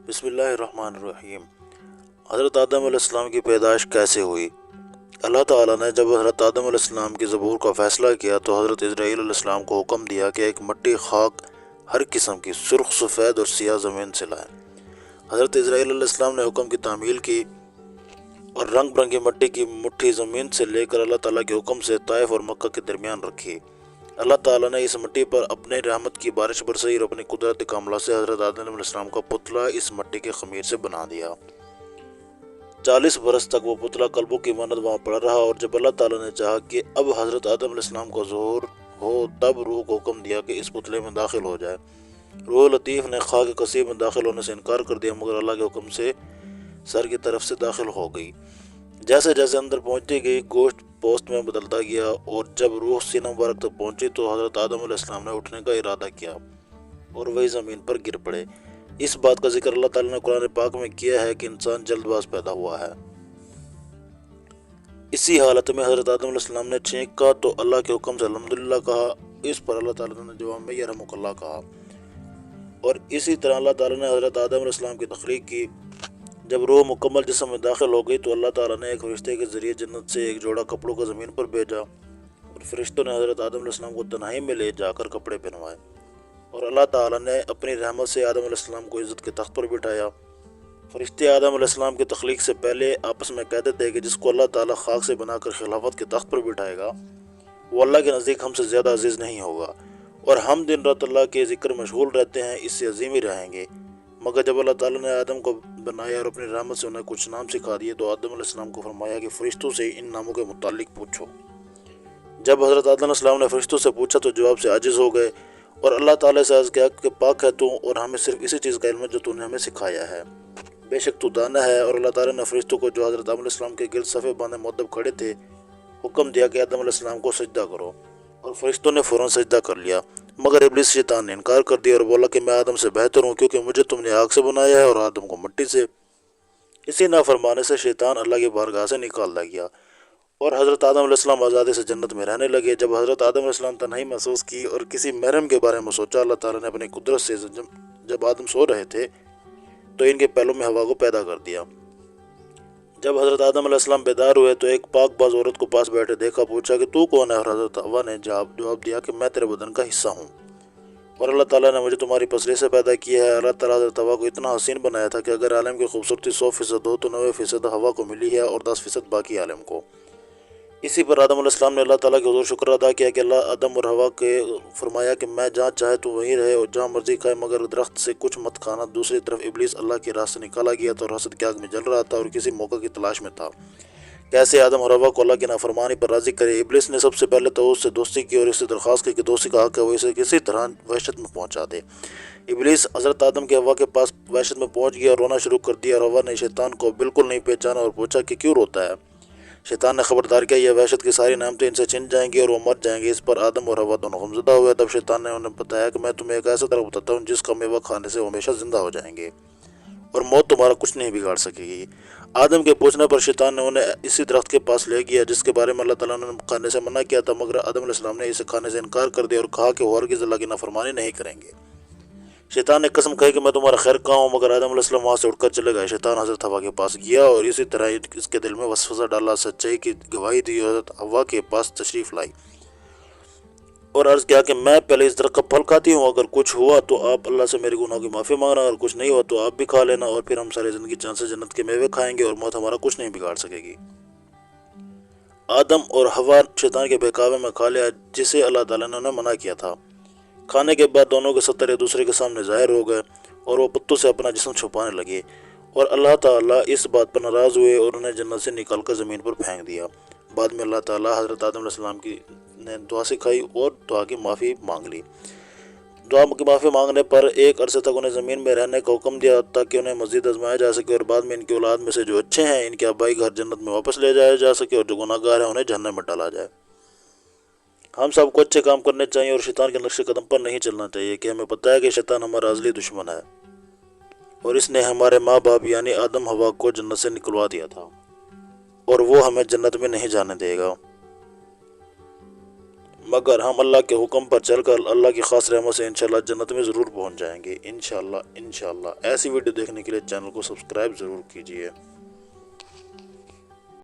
بسم اللہ الرحمن الرحیم۔ حضرت آدم علیہ السلام کی پیدائش کیسے ہوئی؟ اللہ تعالیٰ نے جب حضرت آدم علیہ السلام کی ظہور کا فیصلہ کیا تو حضرت اسرائیل علیہ السلام کو حکم دیا کہ ایک مٹی خاک ہر قسم کی سرخ، سفید اور سیاہ زمین سے لائیں۔ حضرت اسرائیل علیہ السلام نے حکم کی تعمیل کی اور رنگ برنگی مٹی کی مٹھی زمین سے لے کر اللہ تعالیٰ کے حکم سے طائف اور مکہ کے درمیان رکھی۔ اللہ تعالیٰ نے اس مٹی پر اپنے رحمت کی بارش برسائی اور اپنی قدرت کاملہ سے حضرت آدم علیہ السلام کا پتلا اس مٹی کے خمیر سے بنا دیا۔ 40 برس تک وہ پتلا قلبوں کی مانند وہاں پڑا رہا، اور جب اللہ تعالیٰ نے چاہا کہ اب حضرت آدم علیہ السلام کا ظہور ہو تب روح کو حکم دیا کہ اس پتلے میں داخل ہو جائے۔ روح لطیف نے خاک کثیب میں داخل ہونے سے انکار کر دیا، مگر اللہ کے حکم سے سر کی طرف سے داخل ہو گئی۔ جیسے جیسے اندر پہنچتی گئی گوشت پوست میں بدلتا گیا، اور جب روح سینہ مبارک تک پہنچی تو حضرت آدم علیہ السلام نے اٹھنے کا ارادہ کیا اور وہی زمین پر گر پڑے۔ اس بات کا ذکر اللہ تعالیٰ نے قرآن پاک میں کیا ہے کہ انسان جلد باز پیدا ہوا ہے۔ اسی حالت میں حضرت آدم علیہ السلام نے چھینکا تو اللہ کے حکم سے الحمدللہ کہا۔ اس پر اللہ تعالیٰ نے جواب میں یرحمک اللہ کہا، اور اسی طرح اللہ تعالیٰ نے حضرت آدم علیہ السلام کی تخلیق کی۔ جب روح مکمل جسم میں داخل ہو گئی تو اللہ تعالیٰ نے ایک فرشتے کے ذریعے جنت سے ایک جوڑا کپڑوں کا زمین پر بھیجا، اور فرشتوں نے حضرت آدم علیہ السلام کو تنہائی میں لے جا کر کپڑے پہنوائے، اور اللہ تعالیٰ نے اپنی رحمت سے آدم علیہ السلام کو عزت کے تخت پر بٹھایا۔ فرشتے آدم علیہ السلام کی تخلیق سے پہلے آپس میں کہتے تھے کہ جس کو اللہ تعالیٰ خاک سے بنا کر خلافت کے تخت پر بٹھائے گا وہ اللہ کے نزدیک ہم سے زیادہ عزیز نہیں ہوگا، اور ہم دن رات اللہ کے ذکر مشغول رہتے ہیں، اس سے عظیم ہی رہیں گے۔ مگر جب اللہ تعالیٰ نے آدم کو بنایا اور اپنی رحمت سے انہیں کچھ نام سکھا دیے تو آدم علیہ السلام کو فرمایا کہ فرشتوں سے ان ناموں کے متعلق پوچھو۔ جب حضرت آدم علیہ السلام نے فرشتوں سے پوچھا تو جواب سے عاجز ہو گئے، اور اللہ تعالیٰ سے عرض کیا کہ پاک ہے تو، اور ہمیں صرف اسی چیز کا علم ہے جو تو نے ہمیں سکھایا ہے، بے شک تو دانا ہے۔ اور اللہ تعالیٰ نے فرشتوں کو جو حضرت آدم علیہ السلام کے گرد صفے باندھے مؤدب کھڑے تھے حکم دیا کہ آدم علیہ السلام کو سجدہ کرو، اور فرشتوں نے فوراً سجدہ کر لیا، مگر ابلیس شیطان نے انکار کر دیا اور بولا کہ میں آدم سے بہتر ہوں، کیونکہ مجھے تم نے آگ سے بنایا ہے اور آدم کو مٹی سے۔ اسی نافرمانے سے شیطان اللہ کی بارگاہ سے نکال دیا گیا، اور حضرت آدم علیہ السلام آزادی سے جنت میں رہنے لگے۔ جب حضرت آدم علیہ السلام تنہائی محسوس کی اور کسی محرم کے بارے میں سوچا، اللہ تعالیٰ نے اپنی قدرت سے جب آدم سو رہے تھے تو ان کے پہلوں میں ہوا کو پیدا کر دیا۔ جب حضرت آدم علیہ السلام بیدار ہوئے تو ایک پاک باز عورت کو پاس بیٹھے دیکھا، پوچھا کہ تو کون ہے؟ اور حضرت حوا نے جواب دیا کہ میں تیرے بدن کا حصہ ہوں، اور اللہ تعالیٰ نے مجھے تمہاری پسلی سے پیدا کیا ہے۔ اللہ تعالیٰ حضرت حوا کو اتنا حسین بنایا تھا کہ اگر عالم کی خوبصورتی 100% ہو تو 90% ہوا کو ملی ہے اور 10% باقی عالم کو۔ اسی پر آدم علیہ السلام نے اللہ تعالیٰ کے حضور شکر ادا کیا کہ اللہ آدم اور حوا کے فرمایا کہ میں جہاں چاہے تو وہیں رہے اور جہاں مرضی کھائے، مگر درخت سے کچھ مت کھانا۔ دوسری طرف ابلیس اللہ کے راہ سے نکالا گیا تھا اور حسد کی آگ میں جل رہا تھا اور کسی موقع کی تلاش میں تھا کیسے آدم اور حوا کو اللہ کی نافرمانی پر راضی کرے۔ ابلیس نے سب سے پہلے تو اس سے دوستی کی اور اس سے درخواست کی کہ دوستی کا حق ہے وہ اسے کسی طرح وحشت میں پہنچا دے۔ ابلیس حضرت آدم کے حوا کے پاس وحشت میں پہنچ گیا اور رونا شروع کر دیا، اور حوا نے شیطان کو بالکل نہیں پہچانا اور پوچھا کہ کیوں روتا ہے؟ شیطان نے خبردار کیا یہ وحشت کی ساری نعمتیں ان سے چھن جائیں گی اور وہ مر جائیں گے۔ اس پر آدم اور حوا دونوں غمزدہ ہوئے۔ تب شیطان نے انہیں بتایا کہ میں تمہیں ایک ایسا درخت بتاتا ہوں جس کا میوہ کھانے سے وہ ہمیشہ زندہ ہو جائیں گے اور موت تمہارا کچھ نہیں بگاڑ سکے گی۔ آدم کے پوچھنے پر شیطان نے انہیں اسی درخت کے پاس لے گیا جس کے بارے میں اللہ تعالیٰ نے کھانے سے منع کیا تھا، مگر آدم علیہ السلام نے اسے کھانے سے انکار کر دیا اور کہا کہ وہ ہرگز اللہ کی نافرمانی نہیں کریں گے۔ شیطان نے قسم کہی کہ میں تمہارا خیر خواہ ہوں، مگر آدم علیہ السلام وہاں سے اٹھ کر چلے گئے۔ شیطان حضرت حوا کے پاس گیا اور اسی طرح اس کے دل میں وسوسہ ڈالا، سچائی کی گواہی دی، حضرت حوا کے پاس تشریف لائی اور عرض کیا کہ میں پہلے اس درخت کا پھل کھاتی ہوں، اگر کچھ ہوا تو آپ اللہ سے میرے گناہوں کی معافی مانگنا، اور کچھ نہیں ہوا تو آپ بھی کھا لینا، اور پھر ہم ساری زندگی چاند سے جنت کے میوے کھائیں گے اور موت ہمارا کچھ نہیں بگاڑ سکے گی۔ آدم اور حوا شیطان کے بہکاوے میں کھا لیا جسے اللہ تعالیٰ نے انہیں منع کیا تھا۔ کھانے کے بعد دونوں کے ستر ایک دوسرے کے سامنے ظاہر ہو گئے اور وہ پتوں سے اپنا جسم چھپانے لگے، اور اللہ تعالیٰ اس بات پر ناراض ہوئے اور انہیں جنت سے نکال کر زمین پر پھینک دیا۔ بعد میں اللہ تعالیٰ حضرت آدم علیہ السلام نے دعا سکھائی اور دعا کی معافی مانگ لی۔ دعا کی معافی مانگنے پر ایک عرصے تک انہیں زمین میں رہنے کا حکم دیا تاکہ انہیں مزید آزمایا جا سکے، اور بعد میں ان کی اولاد میں سے جو اچھے ہیں ان کے آبائی گھر جنت میں واپس لے جایا جا سکے، اور جو گناہ گار ہیں انہیں جہنم میں ڈالا جائے۔ ہم سب کو اچھے کام کرنے چاہیے اور شیطان کے نقش قدم پر نہیں چلنا چاہیے، کہ ہمیں پتہ ہے کہ شیطان ہمارا ازلی دشمن ہے اور اس نے ہمارے ماں باپ یعنی آدم حوا کو جنت سے نکلوا دیا تھا اور وہ ہمیں جنت میں نہیں جانے دے گا۔ مگر ہم اللہ کے حکم پر چل کر اللہ کی خاص رحمت سے انشاءاللہ جنت میں ضرور پہنچ جائیں گے، انشاءاللہ انشاءاللہ۔ ایسی ویڈیو دیکھنے کے لیے چینل کو سبسکرائب ضرور کیجیے۔